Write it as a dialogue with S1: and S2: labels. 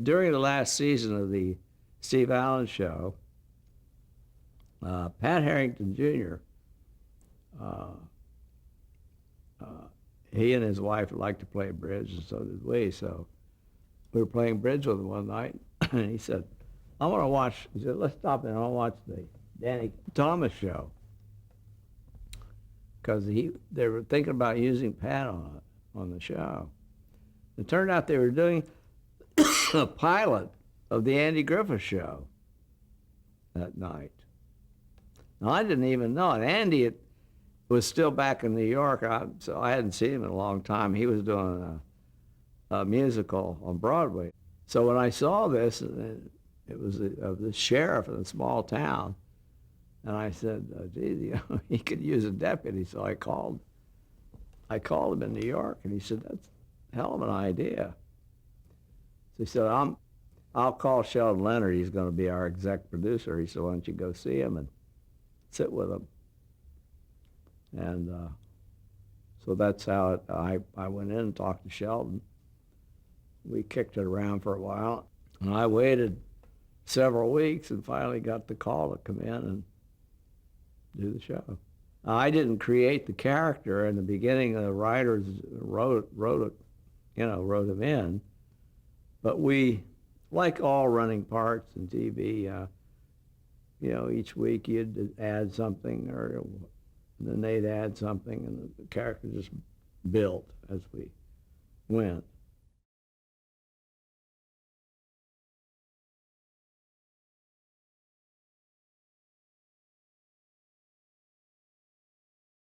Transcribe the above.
S1: During the last season of the Steve Allen Show, Pat Harrington Jr., uh, uh, he and his wife liked to play bridge, and so did we. So we were playing bridge with him one night, and he said, "I want to watch." He said, "Let's stop and I want to watch the Danny Thomas Show," because they were thinking about using Pat on the show. It turned out they were doing a pilot of the Andy Griffith Show that night. Now, I didn't even know it. Andy was still back in New York, so I hadn't seen him in a long time. He was doing a musical on Broadway. So when I saw this, it was of the sheriff in a small town, and I said, "Gee, he could use a deputy." So I called him in New York, and he said, "That's a hell of an idea." So he said, I'll call Sheldon Leonard. He's going to be our exec producer." He said, "Why don't you go see him and sit with him?" And so that's how I went in and talked to Sheldon. We kicked it around for a while, and I waited several weeks and finally got the call to come in and do the show. I didn't create the character in the beginning. The writers wrote him in, but we, like all running parts in TV, each week you'd add something, or then they'd add something, and the character just built as we went.